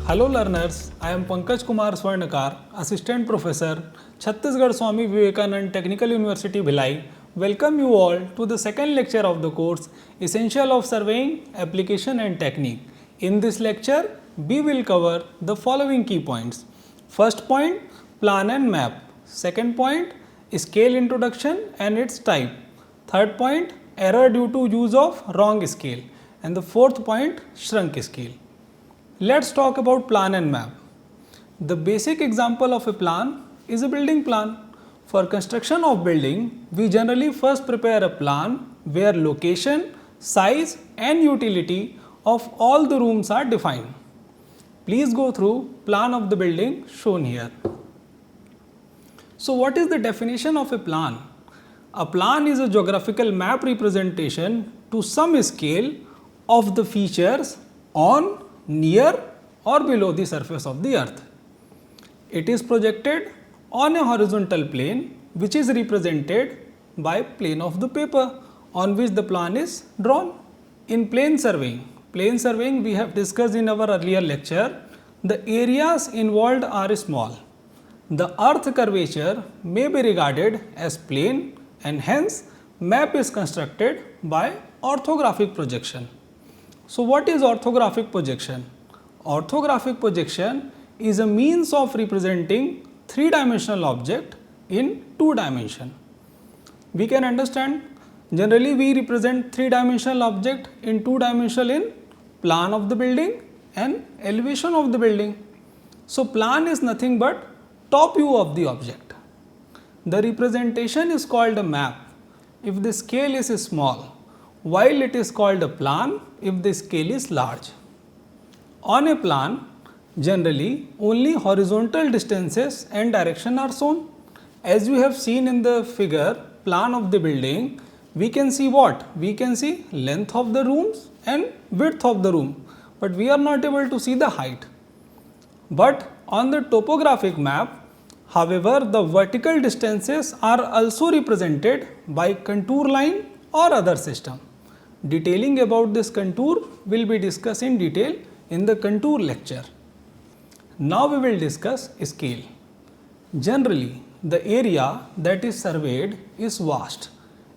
Hello learners, I am Pankaj Kumar Swarnakar, Assistant Professor, Chhattisgarh Swami Vivekanand Technical University, Bhilai. Welcome you all to the second lecture of the course Essential of Surveying, Application and Technique. In this lecture, we will cover the following key points. First point, plan and map. Second point, scale introduction and its type. Third point, error due to use of wrong scale. And the fourth point, shrunk scale. Let's talk about plan and map. The basic example of a plan is a building plan. For construction of building, we generally first prepare a plan where location, size and utility of all the rooms are defined. Please go through plan of the building shown here. So what is the definition of a plan? A plan is a geographical map representation to some scale of the features on, near or below the surface of the earth. It is projected on a horizontal plane which is represented by plane of the paper on which the plan is drawn. In plane surveying we have discussed in our earlier lecture, the areas involved are small. The earth curvature may be regarded as plane and hence map is constructed by orthographic projection. So what is orthographic projection? Orthographic projection is a means of representing three-dimensional object in two dimension. We can understand generally we represent three-dimensional object in two dimensional in plan of the building and elevation of the building. So plan is nothing but top view of the object. The representation is called a map if the scale is small, while it is called a plan if the scale is large. On a plan, generally only horizontal distances and direction are shown. As you have seen in the figure plan of the building, we can see what? We can see length of the rooms and width of the room, but we are not able to see the height. But on the topographic map, however, the vertical distances are also represented by contour line or other system. Detailing about this contour will be discussed in detail in the contour lecture. Now we will discuss scale. Generally, the area that is surveyed is vast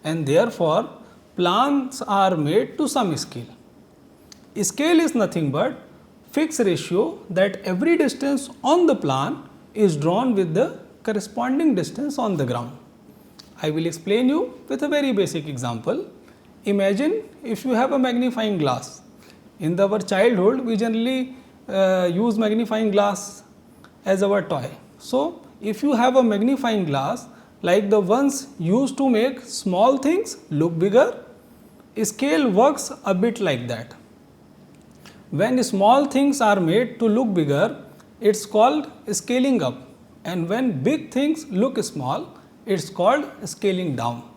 and therefore plans are made to some scale. Scale is nothing but fixed ratio that every distance on the plan is drawn with the corresponding distance on the ground. I will explain you with a very basic example. Imagine if you have a magnifying glass. In our childhood, we generally use magnifying glass as our toy. So, if you have a magnifying glass like the ones used to make small things look bigger, scale works a bit like that. When small things are made to look bigger, it's called scaling up, and when big things look small, it's called scaling down.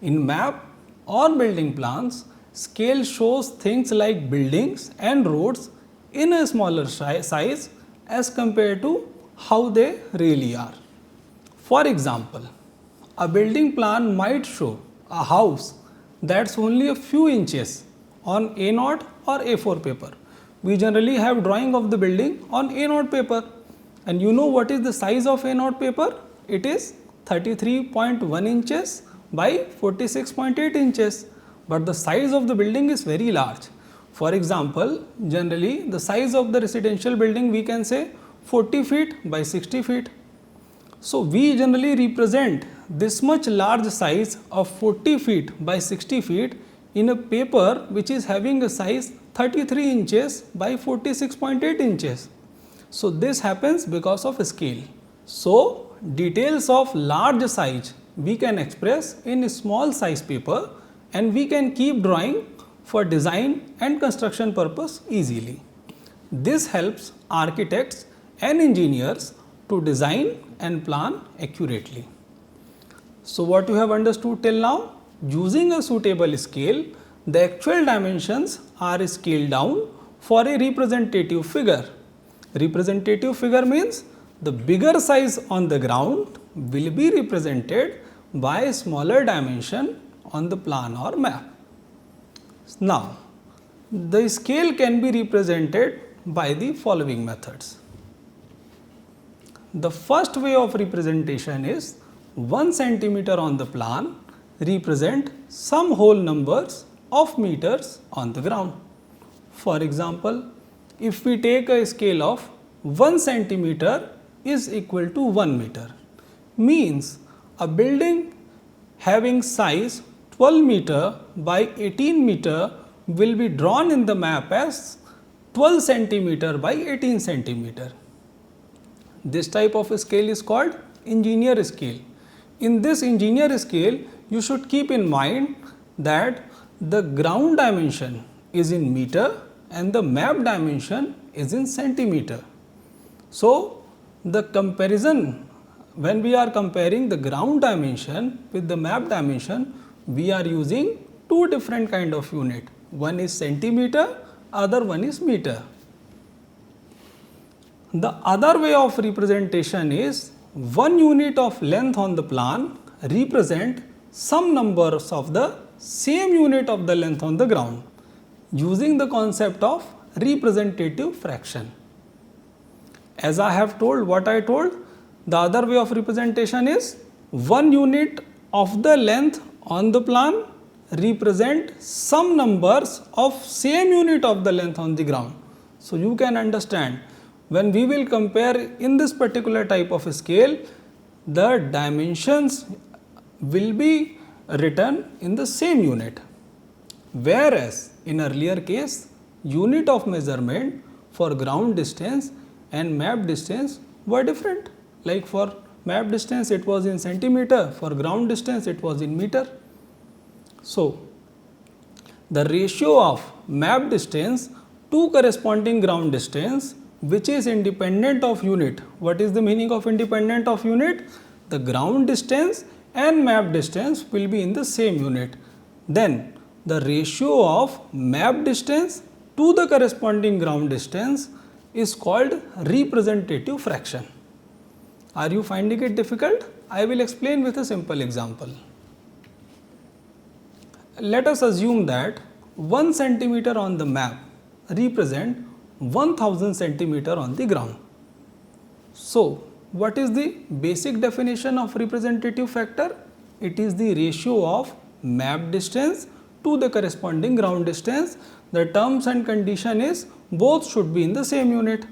In map or building plans, scale shows things like buildings and roads in a smaller size as compared to how they really are. For example, a building plan might show a house that's only a few inches on A0 or A4 paper. We generally have drawing of the building on A0 paper, and you know what is the size of A0 paper? It is 33.1 inches by 46.8 inches, but the size of the building is very large. For example, generally the size of the residential building we can say 40 feet by 60 feet. So we generally represent this much large size of 40 feet by 60 feet in a paper which is having a size 33 inches by 46.8 inches. So this happens because of scale. So details of large size we can express in small size paper, and we can keep drawing for design and construction purpose easily. This helps architects and engineers to design and plan accurately. So what you have understood till now? Using a suitable scale, the actual dimensions are scaled down for a representative figure. Representative figure means the bigger size on the ground will be represented by a smaller dimension on the plan or map. Now, the scale can be represented by the following methods. The first way of representation is 1 centimeter on the plan represent some whole numbers of meters on the ground. For example, if we take a scale of 1 centimeter is equal to 1 meter, means a building having size 12 meter by 18 meter will be drawn in the map as 12 centimeter by 18 centimeter. This type of scale is called engineer scale. In this engineer scale, you should keep in mind that the ground dimension is in meter and the map dimension is in centimeter. So, the comparison, when we are comparing the ground dimension with the map dimension, we are using two different kind of unit. One is centimeter, other one is meter. The other way of representation is 1 unit of length on the plan represent some numbers of the same unit of the length on the ground using the concept of representative fraction. As I have told, what I told, the other way of representation is 1 unit of the length on the plan represent some numbers of same unit of the length on the ground. So, you can understand when we will compare in this particular type of scale, the dimensions will be written in the same unit. Whereas, in earlier case, unit of measurement for ground distance and map distance were different. Like for map distance it was in centimeter, for ground distance it was in meter. So, the ratio of map distance to corresponding ground distance which is independent of unit. What is the meaning of independent of unit? The ground distance and map distance will be in the same unit. Then the ratio of map distance to the corresponding ground distance is called representative fraction. Are you finding it difficult? I will explain with a simple example. Let us assume that 1 centimeter on the map represent 1000 centimeter on the ground. So, what is the basic definition of representative factor? It is the ratio of map distance to the corresponding ground distance. The terms and condition is both should be in the same unit.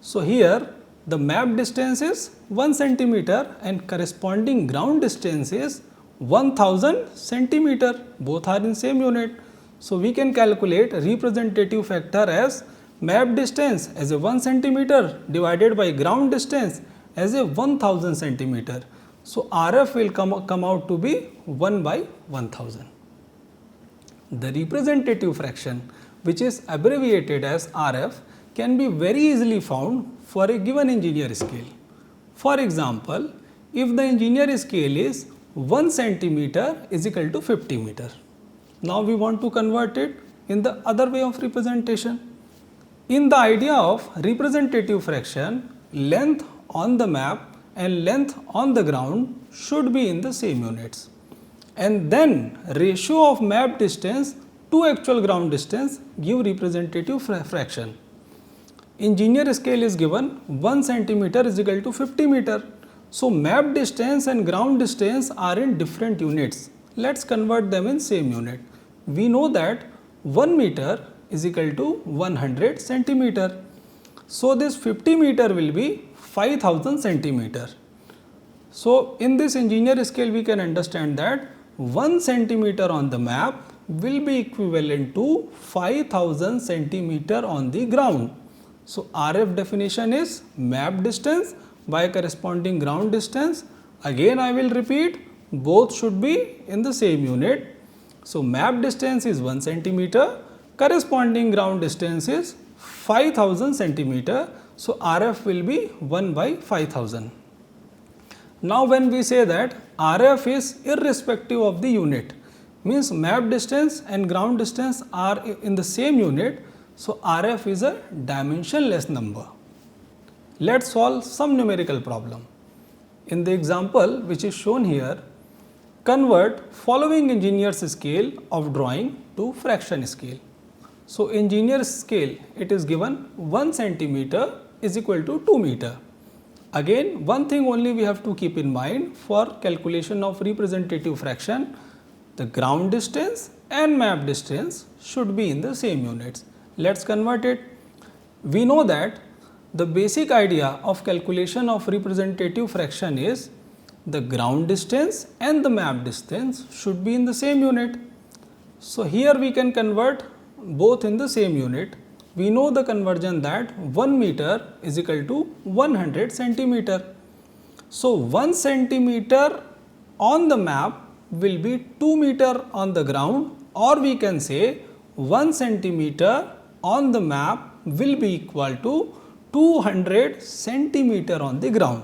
So, here the map distance is 1 centimeter and corresponding ground distance is 1000 centimeter, both are in same unit. So, we can calculate representative factor as map distance as a 1 centimeter divided by ground distance as a 1000 centimeter. So, RF will come out to be 1 by 1000. The representative fraction, which is abbreviated as RF, can be very easily found for a given engineer scale. For example, if the engineer scale is 1 centimeter is equal to 50 meter. Now, we want to convert it in the other way of representation. In the idea of representative fraction, length on the map and length on the ground should be in the same units. And then ratio of map distance to actual ground distance give representative fraction. Engineer scale is given 1 centimeter is equal to 50 meter. So, map distance and ground distance are in different units. Let us convert them in same unit. We know that 1 meter is equal to 100 centimeter. So, this 50 meter will be 5000 centimeter. So, in this engineer scale we can understand that 1 centimeter on the map will be equivalent to 5000 centimeter on the ground. So, RF definition is map distance by corresponding ground distance. Again I will repeat, both should be in the same unit. So, map distance is 1 centimeter, corresponding ground distance is 5000 centimeter. So, RF will be 1 by 5000. Now, when we say that RF is irrespective of the unit, means map distance and ground distance are in the same unit. So, RF is a dimensionless number. Let us solve some numerical problem. In the example which is shown here, convert following engineer's scale of drawing to fraction scale. So, engineer's scale, it is given 1 centimeter is equal to 2 meter. Again, one thing only we have to keep in mind for calculation of representative fraction, the ground distance and map distance should be in the same units. Let's convert it. We know that the basic idea of calculation of representative fraction is the ground distance and the map distance should be in the same unit. So, here we can convert both in the same unit. We know the conversion that 1 meter is equal to 100 centimeter. So, 1 centimeter on the map will be 2 meter on the ground, or we can say 1 centimeter on the map will be equal to 200 centimeter on the ground.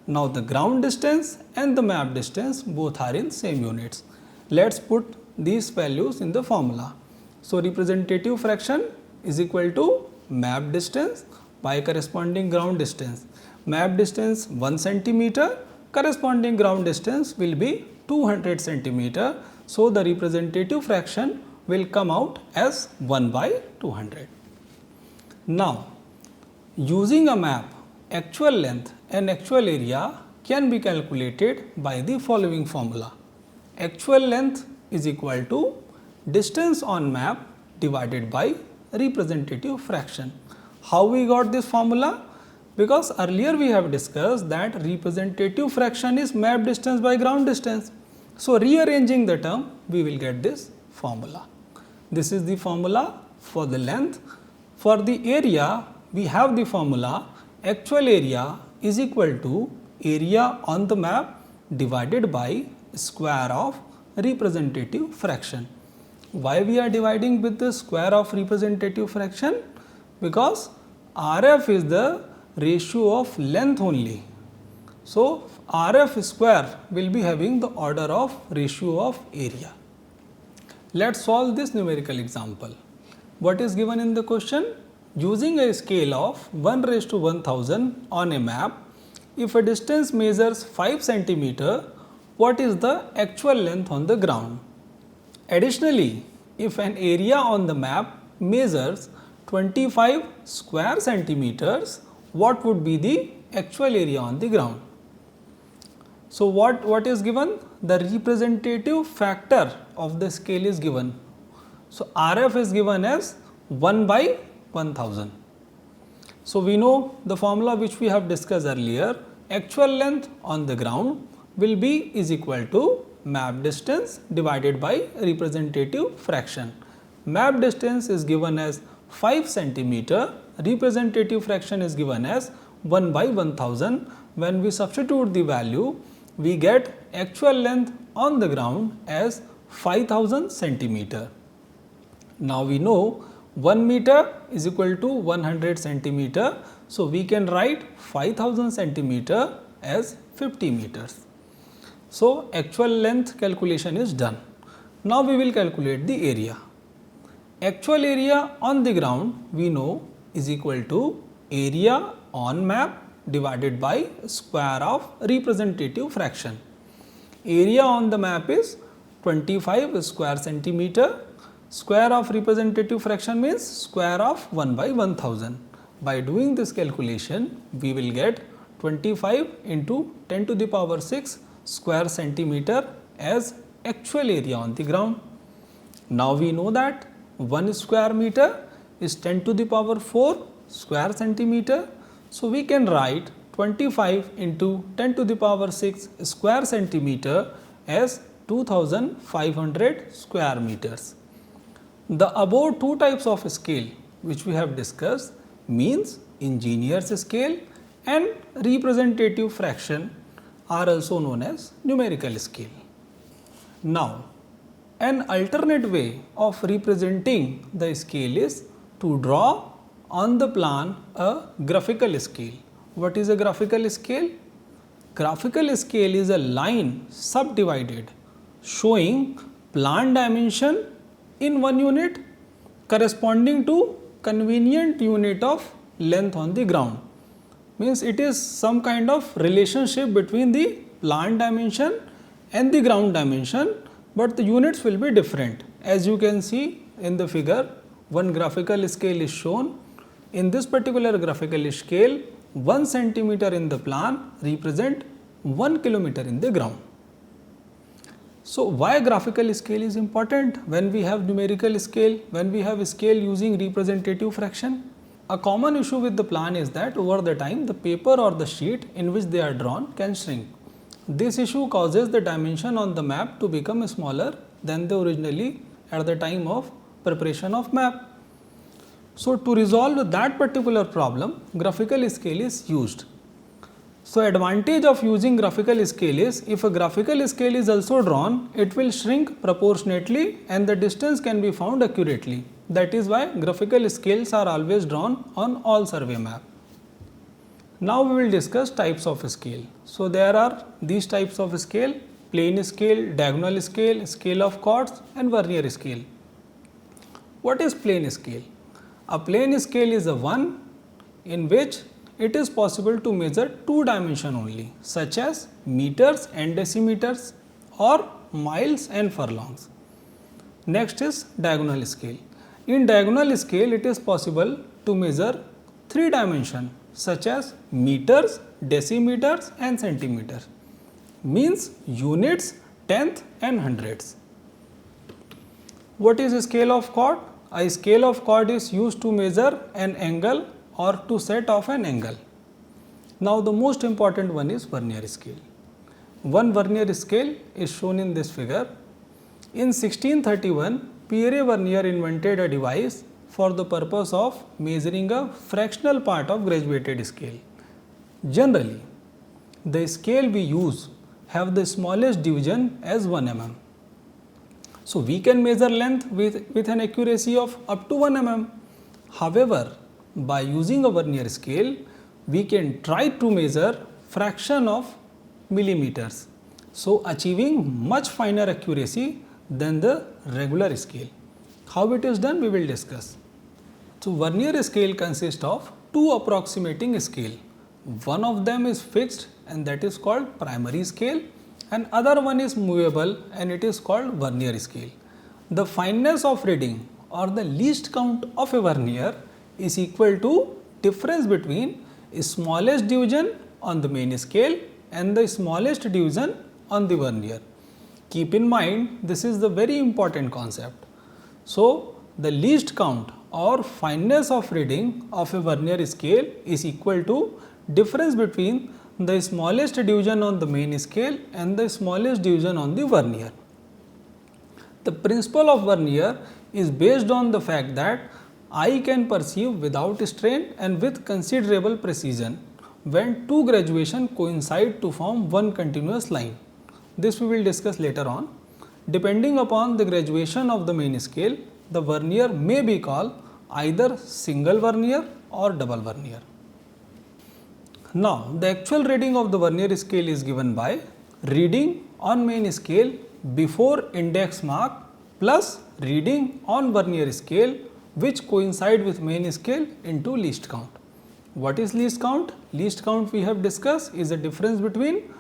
Now, the ground distance and the map distance both are in same units. Let's put these values in the formula. So, representative fraction is equal to map distance by corresponding ground distance. Map distance 1 centimeter, corresponding ground distance will be 200 centimeter. So, the representative fraction will come out as 1 by 200. Now, using a map, actual length and actual area can be calculated by the following formula. Actual length is equal to distance on map divided by representative fraction. How we got this formula? Because earlier we have discussed that representative fraction is map distance by ground distance. So, rearranging the term, we will get this formula. This is the formula for the length. For the area, we have the formula actual area is equal to area on the map divided by square of representative fraction. Why we are dividing with the square of representative fraction? Because RF is the ratio of length only. So, RF square will be having the order of ratio of area. Let's solve this numerical example. What is given in the question? Using a scale of 1:1000 on a map, if a distance measures 5 centimeter, what is the actual length on the ground? Additionally, if an area on the map measures 25 square centimeters, what would be the actual area on the ground? So, what is given? The representative factor of the scale is given. So, RF is given as 1 by 1000. So, we know the formula which we have discussed earlier, actual length on the ground will be is equal to map distance divided by representative fraction. Map distance is given as 5 centimeter, representative fraction is given as 1 by 1000. When we substitute the value, we get actual length on the ground as 5000 centimeter. Now, we know 1 meter is equal to 100 centimeter. So, we can write 5000 centimeter as 50 meters. So, actual length calculation is done. Now, we will calculate the area. Actual area on the ground we know is equal to area on map divided by square of representative fraction. Area on the map is 25 square centimeter. Square of representative fraction means square of 1 by 1000. By doing this calculation, we will get 25 into 10 to the power 6 square centimeter as actual area on the ground. Now, we know that 1 square meter is 10 to the power 4 square centimeter. So, we can write 25 into 10 to the power 6 square centimeter as 2500 square meters. The above two types of scale which we have discussed means engineer's scale and representative fraction are also known as numerical scale. Now, an alternate way of representing the scale is to draw on the plan a graphical scale. What is a graphical scale? Graphical scale is a line subdivided showing plan dimension in one unit corresponding to convenient unit of length on the ground. Means it is some kind of relationship between the plan dimension and the ground dimension, but the units will be different. As you can see in the figure one graphical scale is shown. In this particular graphical scale, 1 centimeter in the plan represent 1 kilometer in the ground. So, why graphical scale is important when we have numerical scale, when we have scale using representative fraction? A common issue with the plan is that over the time the paper or the sheet in which they are drawn can shrink. This issue causes the dimension on the map to become smaller than they originally at the time of preparation of map. So, to resolve that particular problem, graphical scale is used. So, advantage of using graphical scale is if a graphical scale is also drawn, it will shrink proportionately and the distance can be found accurately. That is why graphical scales are always drawn on all survey map. Now, we will discuss types of scale. So, there are these types of scale: plane scale, diagonal scale, scale of chords and vernier scale. What is plane scale? A plane scale is a one in which it is possible to measure two dimension only, such as meters and decimeters or miles and furlongs. Next is diagonal scale. In diagonal scale, it is possible to measure three dimension such as meters, decimeters and centimeters, means units, tenth and hundreds. What is a scale of chord? A scale of chord is used to measure an angle or to set off an angle. Now, the most important one is vernier scale. One vernier scale is shown in this figure. In 1631, Pierre Vernier invented a device for the purpose of measuring a fractional part of graduated scale. Generally, the scale we use have the smallest division as 1 mm. So, we can measure length with an accuracy of up to 1 mm. However, by using a vernier scale, we can try to measure fraction of millimeters. So, achieving much finer accuracy than the regular scale. How it is done, we will discuss. So, vernier scale consists of two approximating scale. One of them is fixed and that is called primary scale, and other one is movable and it is called vernier scale. The fineness of reading or the least count of a vernier is equal to difference between smallest division on the main scale and the smallest division on the vernier. Keep in mind, this is the very important concept. So, the least count or fineness of reading of a vernier scale is equal to difference between the smallest division on the main scale and the smallest division on the vernier. The principle of vernier is based on the fact that eye can perceive without strain and with considerable precision when two graduation coincide to form one continuous line. This we will discuss later on. Depending upon the graduation of the main scale, the vernier may be called either single vernier or double vernier. Now, the actual reading of the vernier scale is given by reading on main scale before index mark plus reading on vernier scale which coincide with main scale into least count. What is least count? Least count we have discussed is the difference between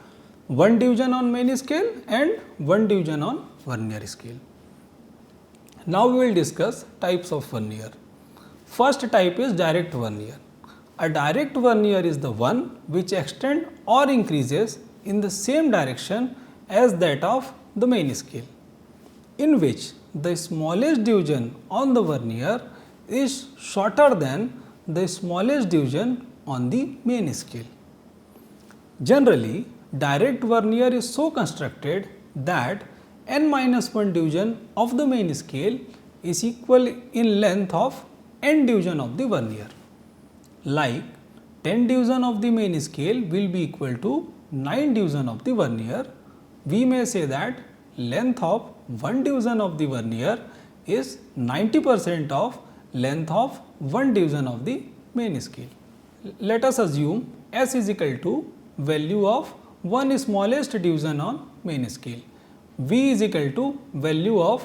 one division on main scale and one division on vernier scale. Now, we will discuss types of vernier. First type is direct vernier. A direct vernier is the one which extends or increases in the same direction as that of the main scale, in which the smallest division on the vernier is shorter than the smallest division on the main scale. Generally, direct vernier is so constructed that n-1 division of the main scale is equal in length of n division of the vernier. Like 10 division of the main scale will be equal to 9 division of the vernier, we may say that length of 1 division of the vernier is 90% of length of 1 division of the main scale. Let us assume S is equal to value of 1 smallest division on main scale, V is equal to value of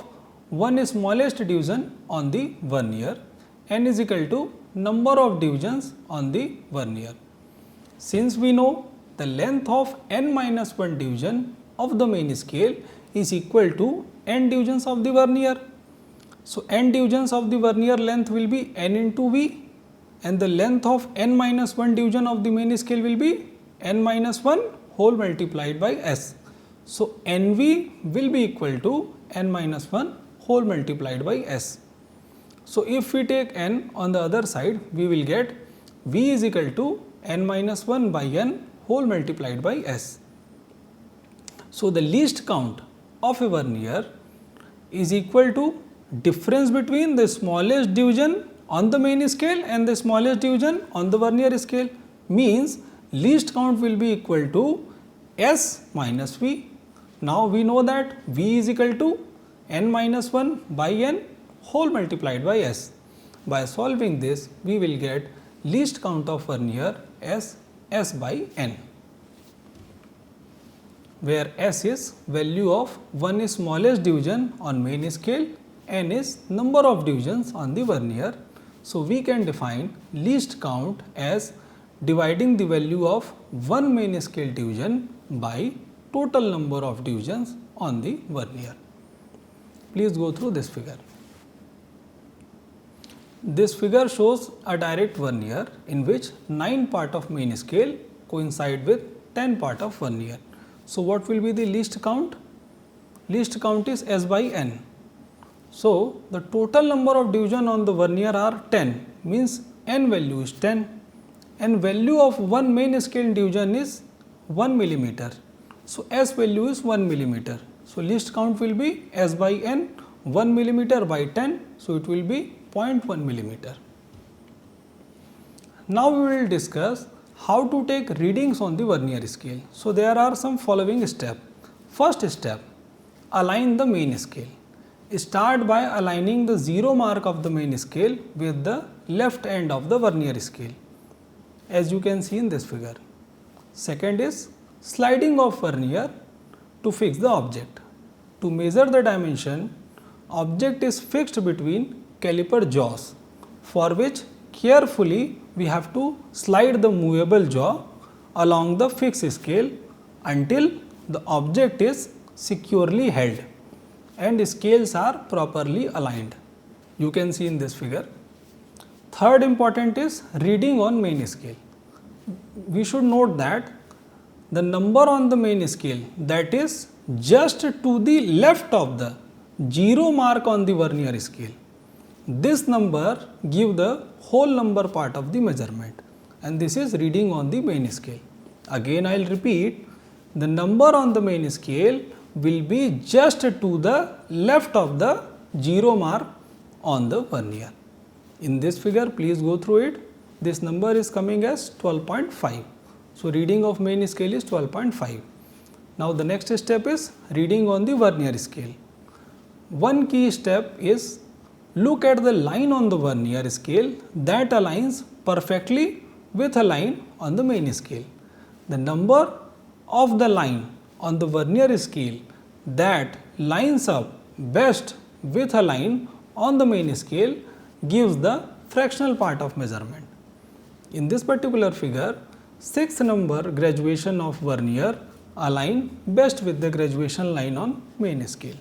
1 smallest division on the vernier, N is equal to number of divisions on the vernier. Since we know the length of n-1 division of the main scale is equal to n divisions of the vernier, So, n divisions of the vernier length will be n into V, and the length of n minus 1 division of the main scale will be n minus 1 whole multiplied by S. So, NV will be equal to n minus 1 whole multiplied by S. So, if we take n on the other side, we will get V is equal to n minus 1 by n whole multiplied by S. So, the least count of a vernier is equal to difference between the smallest division on the main scale and the smallest division on the vernier scale, means least count will be equal to S minus V. Now, we know that V is equal to n minus 1 by n whole multiplied by S. By solving this, we will get least count of vernier as S by n, where S is value of one is smallest division on main scale, n is number of divisions on the vernier. So, we can define least count as dividing the value of one main scale division by total number of divisions on the vernier. Please go through this figure. This figure shows a direct vernier in which 9 part of main scale coincide with 10 part of vernier. So, what will be the least count? Least count is S by n. So, the total number of division on the vernier are 10, means n value is 10, and value of one main scale division is 1 millimeter. So, S value is 1 millimeter. So, least count will be S by n, 1 millimeter by 10. So, it will be 0.1 millimeter. Now, we will discuss how to take readings on the vernier scale. So, there are some following steps. First step, align the main scale. Start by aligning the 0 mark of the main scale with the left end of the vernier scale, as you can see in this figure. Second is sliding of vernier to fix the object. To measure the dimension, object is fixed between caliper jaws, for which carefully we have to slide the movable jaw along the fixed scale until the object is securely held and scales are properly aligned. You can see in this figure. Third important is reading on main scale. We should note that the number on the main scale, that is just to the left of the 0 mark on the vernier scale, this number give the whole number part of the measurement, and this is reading on the main scale. Again I will repeat, the number on the main scale will be just to the left of the 0 mark on the vernier. In this figure, please go through it. This number is coming as 12.5. So, reading of main scale is 12.5. Now, the next step is reading on the vernier scale. One key step is look at the line on the vernier scale that aligns perfectly with a line on the main scale. The number of the line on the vernier scale that lines up best with a line on the main scale gives the fractional part of measurement. In this particular figure, 6th number graduation of vernier align best with the graduation line on main scale.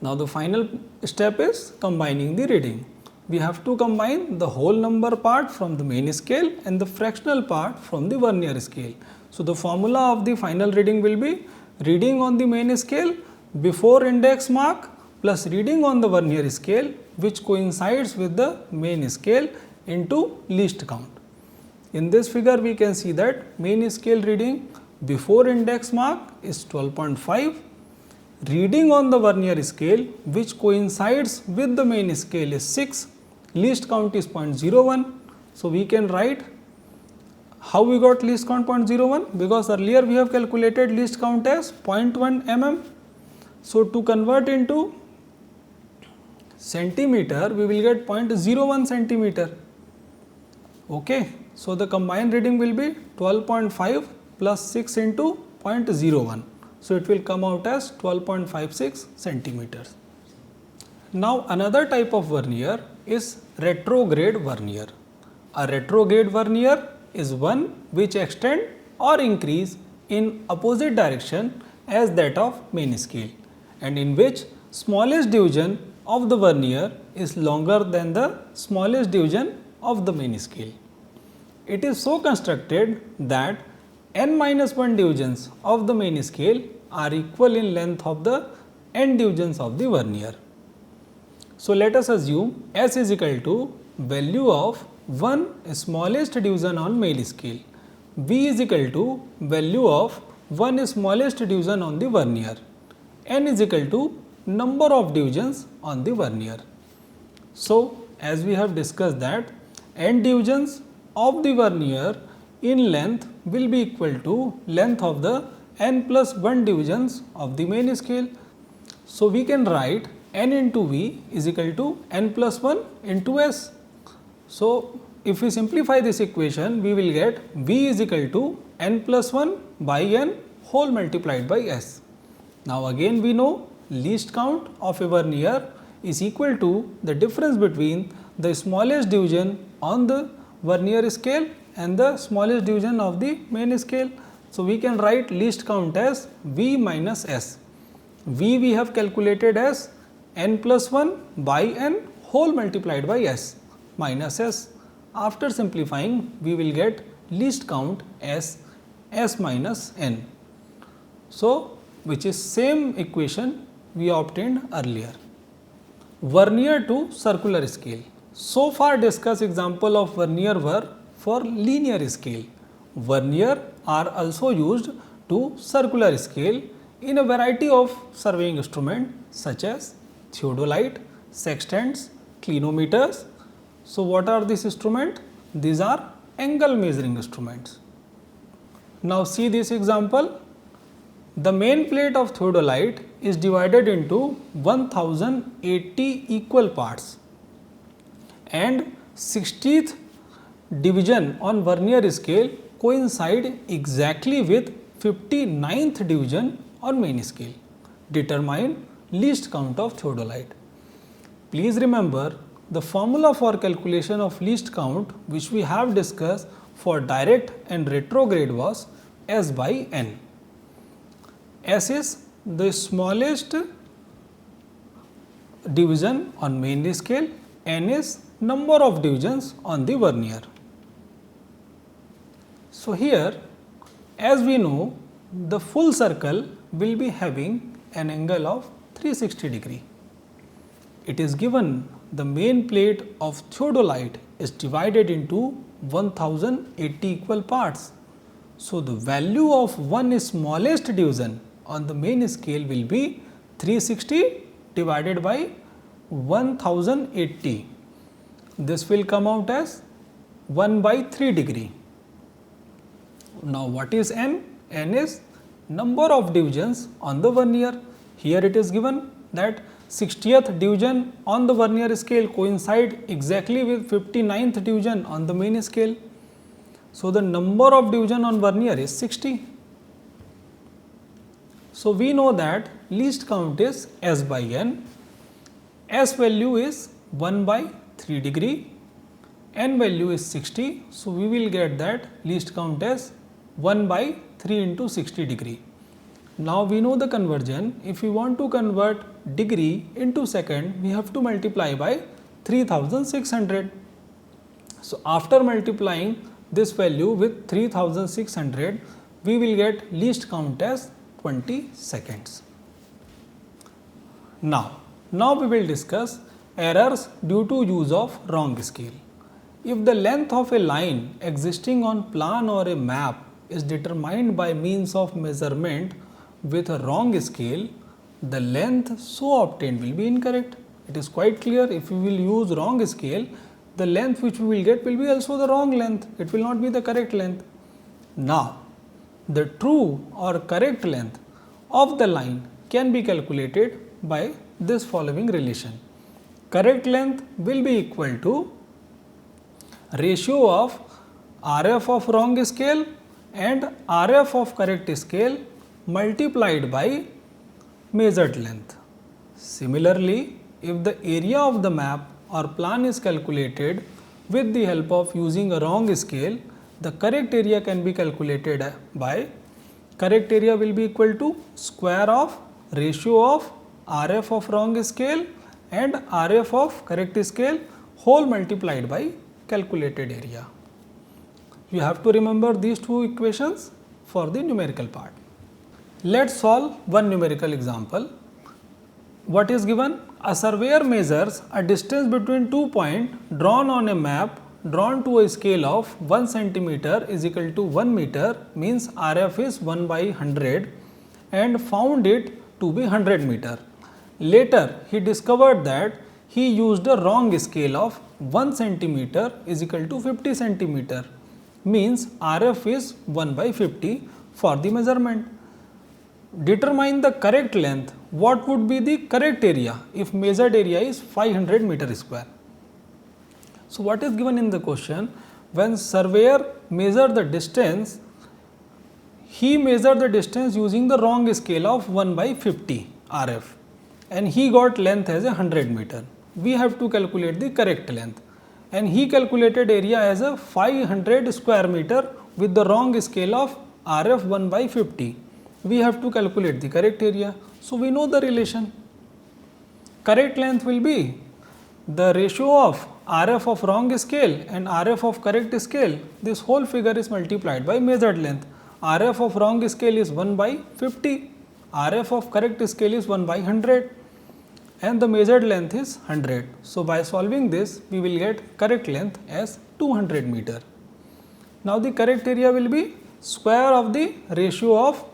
Now, the final step is combining the reading. We have to combine the whole number part from the main scale and the fractional part from the vernier scale. So, the formula of the final reading will be reading on the main scale before index mark plus reading on the vernier scale which coincides with the main scale into least count. In this figure, we can see that main scale reading before index mark is 12.5, reading on the vernier scale which coincides with the main scale is 6, least count is 0.01. So, we can write how we got least count 0.01, because earlier we have calculated least count as 0.1 mm. So, to convert into centimeter, we will get 0.01 centimeter. Okay. So, the combined reading will be 12.5 plus 6 into 0.01. So, it will come out as 12.56 centimeters. Now, another type of vernier is retrograde vernier. A retrograde vernier is one which extend or increase in opposite direction as that of main scale, and in which smallest division of the vernier is longer than the smallest division of the main scale. It is so constructed that n minus 1 divisions of the main scale are equal in length of the n divisions of the vernier. So, let us assume S is equal to value of 1 smallest division on main scale, V is equal to value of 1 smallest division on the vernier, n is equal to number of divisions on the vernier. So, as we have discussed that n divisions of the vernier in length will be equal to length of the n plus 1 divisions of the main scale. So, we can write n into V is equal to n plus 1 into S. So, if we simplify this equation, we will get V is equal to n plus 1 by n whole multiplied by S. Now, again we know least count of a vernier is equal to the difference between the smallest division on the vernier scale and the smallest division of the main scale. So, we can write least count as V minus S. V we have calculated as n plus 1 by n whole multiplied by S minus S. After simplifying, we will get least count as S minus n. So, which is same equation we obtained earlier. Vernier to circular scale. So far discussed example of vernier were for linear scale. Vernier are also used to circular scale in a variety of surveying instruments such as theodolite, sextants, clinometers. So, what are these instruments? These are angle measuring instruments. Now, see this example. The main plate of theodolite is divided into 1080 equal parts, and 60th division on vernier scale coincide exactly with 59th division on main scale. Determine least count of theodolite. Please remember the formula for calculation of least count which we have discussed for direct and retrograde was S by n. S is the smallest division on main scale, n is number of divisions on the vernier. So, here as we know the full circle will be having an angle of 360 degree. It is given the main plate of theodolite is divided into 1080 equal parts. So, the value of one smallest division on the main scale will be 360 divided by 1080. This will come out as 1 by 3 degree. Now, what is n? N is number of divisions on the vernier. Here it is given that 60th division on the vernier scale coincide exactly with 59th division on the main scale. So, the number of division on vernier is 60. So, we know that least count is S by n, S value is 1 by 3 degree, n value is 60. So, we will get that least count as 1 by 3 into 60 degree. Now, we know the conversion. If we want to convert degree into second, we have to multiply by 3600. So, after multiplying this value with 3600, we will get least count as 20 seconds. Now we will discuss errors due to use of wrong scale. If the length of a line existing on plan or a map is determined by means of measurement with a wrong scale, the length so obtained will be incorrect. It is quite clear, if we will use wrong scale, the length which we will get will be also the wrong length, it will not be the correct length. Now, the true or correct length of the line can be calculated by this following relation. Correct length will be equal to ratio of RF of wrong scale and RF of correct scale multiplied by measured length. Similarly, if the area of the map or plan is calculated with the help of using a wrong scale, the correct area can be calculated by correct area will be equal to square of ratio of RF of wrong scale and RF of correct scale whole multiplied by calculated area. You have to remember these two equations for the numerical part. Let us solve one numerical example. What is given? A surveyor measures a distance between 2 points drawn on a map drawn to a scale of 1 centimeter is equal to 1 meter, means RF is 1 by 100, and found it to be 100 meter. Later he discovered that he used a wrong scale of 1 centimeter is equal to 50 centimeter, means RF is 1 by 50 for the measurement. Determine the correct length. What would be the correct area if measured area is 500 meter square? So, what is given in the question? When surveyor measured the distance, he measured the distance using the wrong scale of 1 by 50 RF, and he got length as a 100 meter. We have to calculate the correct length, and he calculated area as a 500 square meter with the wrong scale of RF 1 by 50. We have to calculate the correct area. So, we know the relation. Correct length will be the ratio of RF of wrong scale and RF of correct scale. This whole figure is multiplied by measured length. RF of wrong scale is 1 by 50, RF of correct scale is 1 by 100, and the measured length is 100. So, by solving this, we will get correct length as 200 meter. Now, the correct area will be square of the ratio of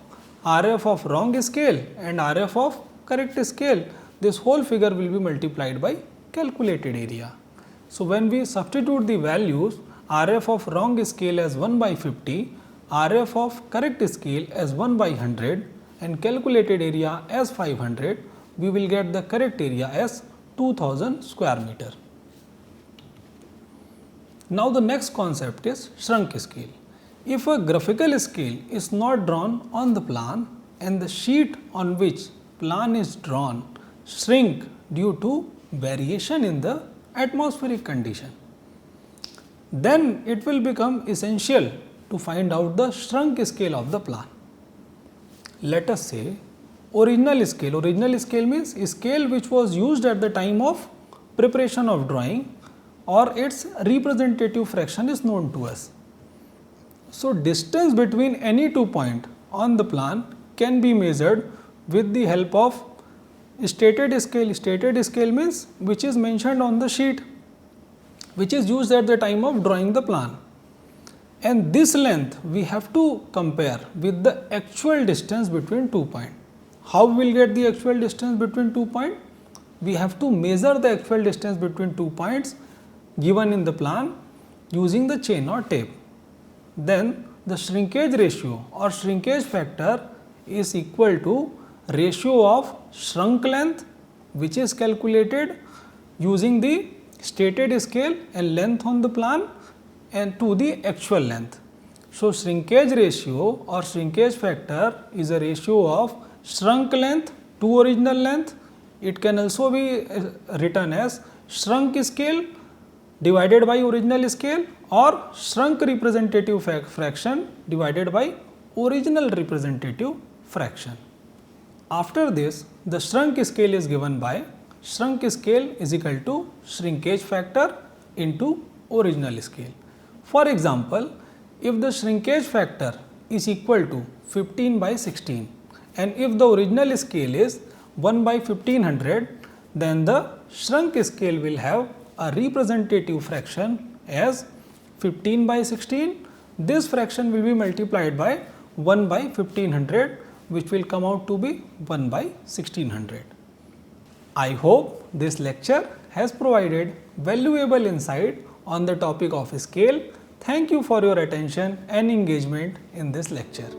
RF of wrong scale and RF of correct scale. This whole figure will be multiplied by calculated area. So, when we substitute the values, RF of wrong scale as 1 by 50, RF of correct scale as 1 by 100 and calculated area as 500, we will get the correct area as 2000 square meter. Now, the next concept is shrunk scale. If a graphical scale is not drawn on the plan and the sheet on which plan is drawn shrink due to variation in the atmospheric condition, then it will become essential to find out the shrunk scale of the plan. Let us say original scale. Original scale means a scale which was used at the time of preparation of drawing, or its representative fraction is known to us. So, distance between any 2 points on the plan can be measured with the help of stated scale. Stated scale means which is mentioned on the sheet, which is used at the time of drawing the plan. And this length we have to compare with the actual distance between 2 points. How we will get the actual distance between 2 points? We have to measure the actual distance between 2 points given in the plan using the chain or tape. Then the shrinkage ratio or shrinkage factor is equal to ratio of shrunk length, which is calculated using the stated scale and length on the plan, and to the actual length. So, shrinkage ratio or shrinkage factor is a ratio of shrunk length to original length. It can also be written as shrunk scale divided by original scale, or shrunk representative fraction divided by original representative fraction. After this, the shrunk scale is given by shrunk scale is equal to shrinkage factor into original scale. For example, if the shrinkage factor is equal to 15 by 16 and if the original scale is 1 by 1500, then the shrunk scale will have a representative fraction as 15 by 16. This fraction will be multiplied by 1 by 1500, which will come out to be 1 by 1600. I hope this lecture has provided valuable insight on the topic of scale. Thank you for your attention and engagement in this lecture.